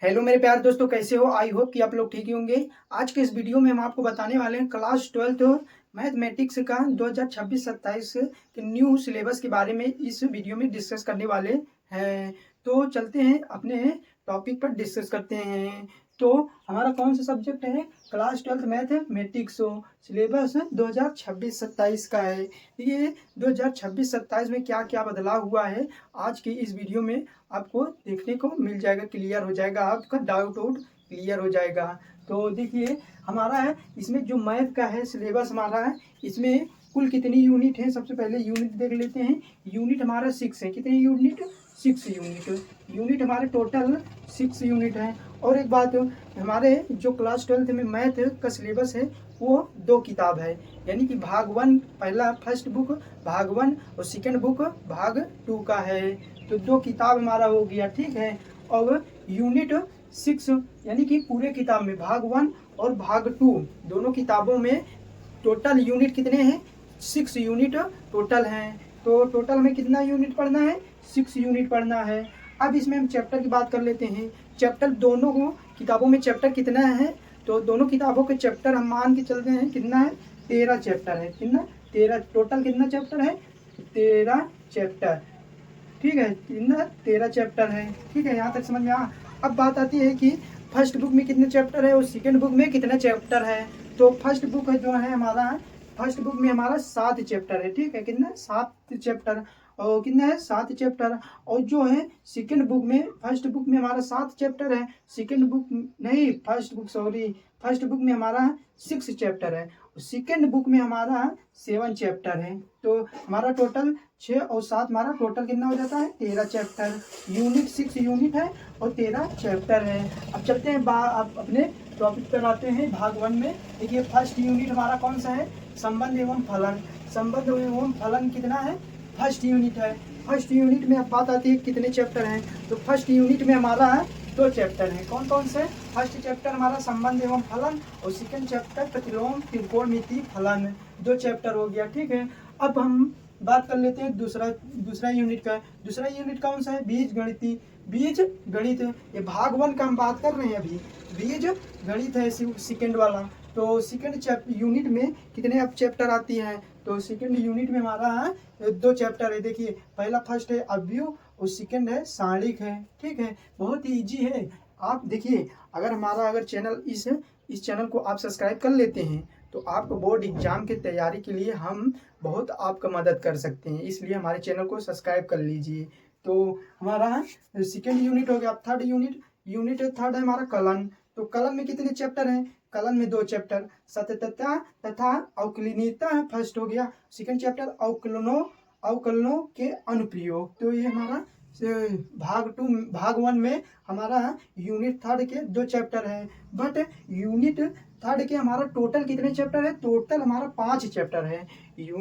Hello मेरे प्यारे दोस्तों, कैसे हो? आई होप कि आप लोग ठीक ही होंगे। आज के इस वीडियो में हम आपको बताने वाले हैं क्लास 12 मैथमेटिक्स का 2026-27 के न्यू सिलेबस के बारे में इस वीडियो में डिस्कस करने वाले हैं। तो चलते हैं अपने टॉपिक पर डिस्कस करते हैं। तो हमारा कौन सा सब्जेक्ट है? Class 12 mathematics. सिलेबस 2026-27 का है। ये 2026-27 में क्या क्या बदलाव हुआ है आज की इस वीडियो में आपको देखने को मिल जाएगा, क्लियर हो जाएगा, आपका डाउट क्लियर हो जाएगा। तो देखिए हमारा है इसमें जो मैथ का है सिलेबस हमारा है, इसमें कुल कितनी यूनिट है? सबसे पहले यूनिट देख लेते हैं। यूनिट हमारा 6 है। कितने यूनिट? 6 यूनिट। यूनिट हमारे टोटल 6 यूनिट हैं। और एक बात, हमारे जो क्लास 12 में मैथ का सिलेबस है वो 2 किताब है, यानी कि भाग 1 पहला फर्स्ट बुक भाग 1 और सेकेंड बुक भाग 2 का है। तो 2 किताब हमारा हो गया, ठीक है। अब यूनिट 6 यानी कि पूरे किताब में भाग 1 और भाग 2 दोनों किताबों में टोटल यूनिट कितने हैं? 6 यूनिट टोटल हैं। तो टोटल में कितना यूनिट पढ़ना है? 6 यूनिट पढ़ना है। अब इसमें हम चैप्टर की बात कर लेते हैं। चैप्टर दोनों किताबों में चैप्टर कितना है? तो दोनों किताबों के चैप्टर हम मान के चलते हैं, कितना है? 13 चैप्टर है। कितना? 13। टोटल कितना चैप्टर है? 13 चैप्टर, ठीक है। कितना? 13 चैप्टर है, ठीक है। यहाँ तक समझ में आ। अब बात आती है कि फर्स्ट बुक में कितने चैप्टर है और सेकेंड बुक में कितने चैप्टर है। तो फर्स्ट बुक जो है हमारा, फर्स्ट बुक में हमारा 7 चैप्टर है, ठीक है। कितना? 7 चैप्टर। और कितना है? 7 चैप्टर। और जो है सेकेंड बुक में, फर्स्ट बुक में हमारा 7 चैप्टर है, सेकेंड बुक नहीं, first book sorry, first book में हमारा 6 चैप्टर है, सेकेंड बुक में हमारा 7 चैप्टर है। तो हमारा टोटल 6 और 7 हमारा टोटल कितना हो जाता है? 13 चैप्टर। यूनिट 6 यूनिट है और 13 चैप्टर है। अब चलते हैं अब अपने टॉपिक पर आते हैं। भाग 1 में देखिए फर्स्ट यूनिट हमारा कौन सा है? संबंध एवं फलन। संबंध एवं फलन कितना है? फर्स्ट यूनिट है। फर्स्ट यूनिट में अब बात आती है कितने चैप्टर हैं। तो फर्स्ट यूनिट में हमारा 2 चैप्टर हैं। कौन कौन से? फर्स्ट चैप्टर हमारा संबंध एवं फलन और सेकंड चैप्टर प्रतिलोम त्रिकोणमिति फलन। 2 चैप्टर हो गया, ठीक है। अब हम बात कर लेते हैं दूसरा यूनिट का। दूसरा यूनिट कौन सा है? बीज गणित। बीज गणित, ये भाग 1 का हम बात कर रहे हैं अभी। बीज गणित है सेकंड वाला। तो सेकंड यूनिट में कितने अब चैप्टर आती हैं? तो सेकंड यूनिट में हमारा 2 चैप्टर है। देखिए पहला फर्स्ट है अवयव और सेकंड है सारणिक है, ठीक है। बहुत ही इजी है। आप देखिए अगर चैनल इस चैनल को आप सब्सक्राइब कर लेते हैं तो आपको बोर्ड एग्जाम की तैयारी के लिए हम बहुत आपका मदद कर सकते हैं, इसलिए हमारे चैनल को सब्सक्राइब कर लीजिए। तो हमारा सेकेंड यूनिट हो गया। थर्ड यूनिट थर्ड है हमारा कलन। तो कलन में कितने चैप्टर हैं? कलन में 2 चैप्टर, सततता तथा अवकलनीयता फर्स्ट हो गया। सेकंड चैप्टर अवकलनों के अनुप्रयोग। तो ये हमारा भाग 1 में हमारा यूनिट थर्ड के 2 चैप्टर है। बट यूनिट थर्ड के हमारा टोटल कितने चैप्टर है? टोटल हमारा 5 चैप्टर है।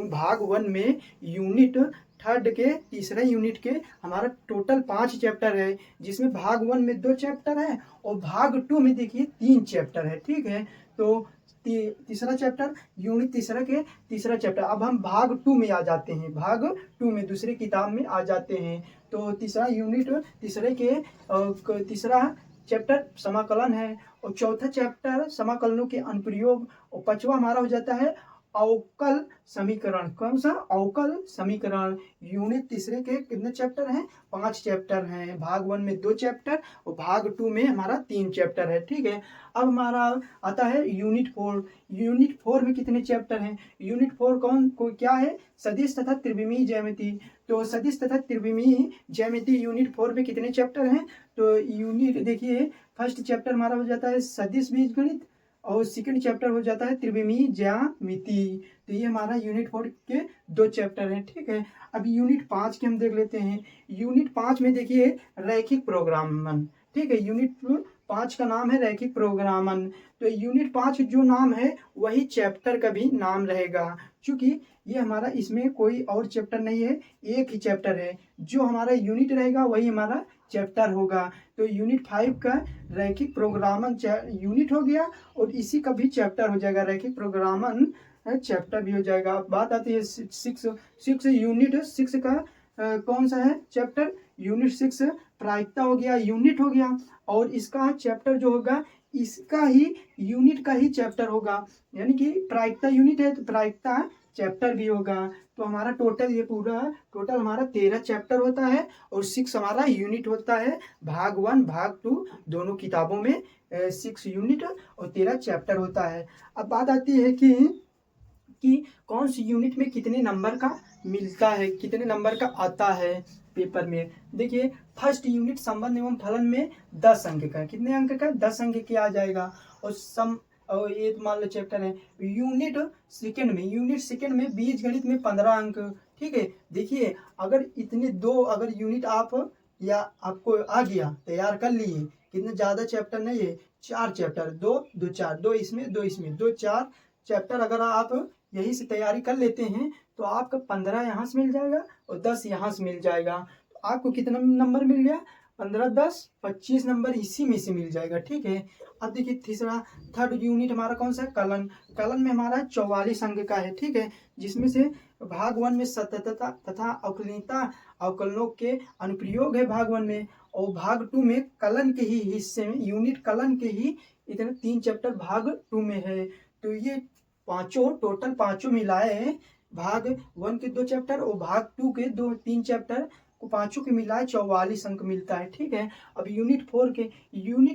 भाग 1 में यूनिट थर्ड के तीसरे यूनिट के हमारा टोटल 5 चैप्टर है, जिसमें भाग 1 में 2 चैप्टर है और भाग 2 में देखिए 3 चैप्टर है, ठीक है। तो तीसरा चैप्टर, यूनिट तीसरा के तीसरा चैप्टर। अब हम भाग 2 में आ जाते हैं। भाग 2 में दूसरी किताब में आ जाते हैं। तो तीसरा यूनिट तीसरे के तीसरा चैप्टर समाकलन है और चौथा चैप्टर समाकलनों के अनुप्रयोग और 5वां हमारा हो जाता है अवकल समीकरण। कौन सा? अवकल समीकरण। यूनिट तीसरे के कितने चैप्टर हैं? 5 चैप्टर हैं। भाग 1 में 2 चैप्टर और भाग 2 में हमारा 3 चैप्टर है, ठीक है। अब हमारा आता है यूनिट 4। यूनिट 4 में कितने चैप्टर हैं? यूनिट 4 क्या है? सदिश तथा त्रिविमीय ज्यामिति। तो सदिश तथा त्रिविमीय ज्यामिति यूनिट 4 में कितने चैप्टर हैं? तो यूनिट देखिए फर्स्ट चैप्टर हमारा हो जाता है सदिश बीजगणित और सेकंड चैप्टर हो जाता है त्रिविमीय ज्यामिति। तो ये हमारा यूनिट 4 के 2 चैप्टर हैं, ठीक है। अब यूनिट 5 के हम देख लेते हैं। यूनिट 5 में देखिए रैखिक प्रोग्रामन, ठीक है। यूनिट 5 का नाम है रैखिक प्रोग्रामन। तो यूनिट 5 जो नाम है वही चैप्टर का भी नाम रहेगा, क्योंकि ये हमारा इसमें कोई और चैप्टर नहीं है, एक ही चैप्टर है। जो हमारा यूनिट रहेगा वही हमारा चैप्टर होगा। तो यूनिट 5 का रैखिक प्रोग्रामन यूनिट हो गया और इसी का भी चैप्टर हो जाएगा, रैखिक प्रोग्रामन चैप्टर भी हो जाएगा। बात आती है 6 यूनिट 6 का कौन सा है चैप्टर? यूनिट 6 प्रायिकता हो गया, यूनिट हो गया, और इसका चैप्टर जो होगा इसका ही यूनिट का ही चैप्टर होगा। यानी कि प्रायिकता यूनिट है तो प्रायिकता चैप्टर भी होगा। तो हमारा टोटल ये पूरा टोटल हमारा 13 चैप्टर होता है और 6 हमारा यूनिट होता है। भाग 1 भाग 2 दोनों किताबों में 6 यूनिट और 13 चैप्टर होता है। अब बात आती है कि कौन सी यूनिट में कितने नंबर का मिलता है, कितने नंबर का आता है पेपर में। देखिए फर्स्ट यूनिट संबंध एवं फलन में 10 अंक का, कितने अंक का, 10 अंक के आ जाएगा। और ये तो मान लो चैप्टर है। यूनिट सेकंड में बीज गणित में 15 अंक। ठीक है, देखिए अगर इतने दो अगर यूनिट आप या आपको आ गया, तैयार कर लिए, कितने ज़्यादा चैप्टर नहीं है, 4 चैप्टर, 2 2 4, 2 इसमें 2 इसमें, 2 4 चैप्टर अगर आप यही से तैयारी कर लेते हैं तो आपका 15 यहाँ से मिल जाएगा और 10 यहाँ से मिल जाएगा। तो आपको कितना नंबर मिल गया, 15 10 25 नंबर इसी में से मिल जाएगा। ठीक है, अब देखिए थर्ड यूनिट हमारा कौन सा है, कलन में हमारा 44 अंक का है। ठीक है, जिसमें से भाग 1 में सततता तथा अवकलनों के अनुप्रयोग है भाग 1 में, और भाग 2 में कलन के ही हिस्से में यूनिट कलन के ही इतने 3 चैप्टर भाग 2 में है। तो ये टोटल पांचों मिलाए भाग 1 के 2 चैप्टर और भाग 2 के 3 चैप्टर को पांचों के मिलाए 44 अंक मिलता है। ठीक है, अब यूनिट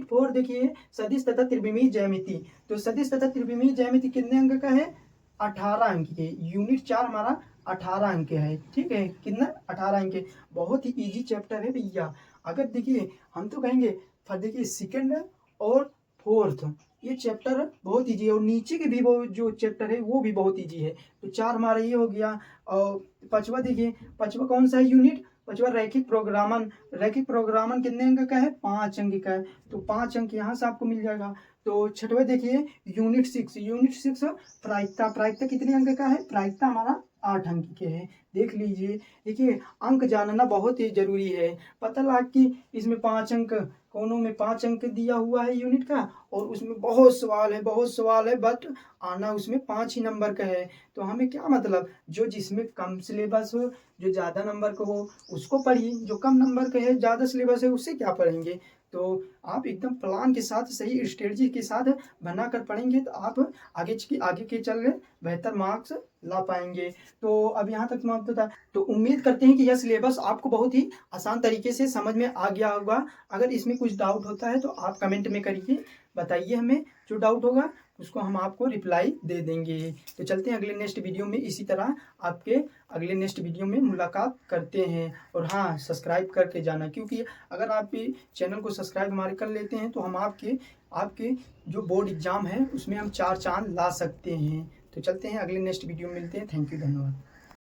4 देखिए सदिश तथा त्रिविमीय ज्यामिति। तो सदिश तथा त्रिविमीय ज्यामिति कितने अंक का है, 18 अंक के। यूनिट 4 हमारा 18 अंक के है। ठीक है, कितना, 18 अंक के। बहुत ही इजी चैप्टर है भैया। अगर देखिए हम तो कहेंगे देखिए सेकंड और फोर्थ ये चैप्टर बहुत इजी है, और नीचे के भी वो जो चैप्टर है वो भी बहुत इजी है। तो 4 हमारा ये हो गया। और पांचवा देखिए, पांचवा कौन सा है यूनिट, पांचवा रैखिक प्रोग्रामन कितने अंक का है, 5 अंक का है। तो 5 अंक यहाँ से आपको मिल जाएगा। तो छठवा देखिए यूनिट 6 प्रायिकता कितने अंक का है, प्रायिकता हमारा 8 अंक के है। देख लीजिए, देखिए अंक जानना बहुत ही जरूरी है। पता लगा कि इसमें 5 अंक, कोनों में 5 अंक दिया हुआ है यूनिट का, और उसमें बहुत सवाल है बट आना उसमें 5 ही नंबर का है। तो हमें क्या मतलब, जो जिसमें कम सिलेबस हो, जो ज़्यादा नंबर का हो उसको पढ़िए, जो कम नंबर का है ज़्यादा सिलेबस है उससे क्या पढ़ेंगे। तो आप एकदम प्लान के साथ, सही स्ट्रेटजी के साथ बना कर पढ़ेंगे तो आप आगे के चल रहे बेहतर मार्क्स ला पाएंगे। तो अब यहाँ तक समाप्त होता है। तो उम्मीद करते हैं कि यह सिलेबस आपको बहुत ही आसान तरीके से समझ में आ गया होगा। अगर इसमें कुछ डाउट होता है तो आप कमेंट में करिए, बताइए हमें, जो डाउट होगा उसको हम आपको रिप्लाई दे देंगे। तो चलते हैं अगले नेक्स्ट वीडियो में, इसी तरह आपके अगले नेक्स्ट वीडियो में मुलाकात करते हैं। और हाँ, सब्सक्राइब करके जाना, क्योंकि अगर आप चैनल को सब्सक्राइब हमारे कर लेते हैं तो हम आपके जो बोर्ड एग्जाम है उसमें हम 4 चांद ला सकते हैं। तो चलते हैं अगले नेक्स्ट वीडियो में मिलते हैं। थैंक यू, धन्यवाद।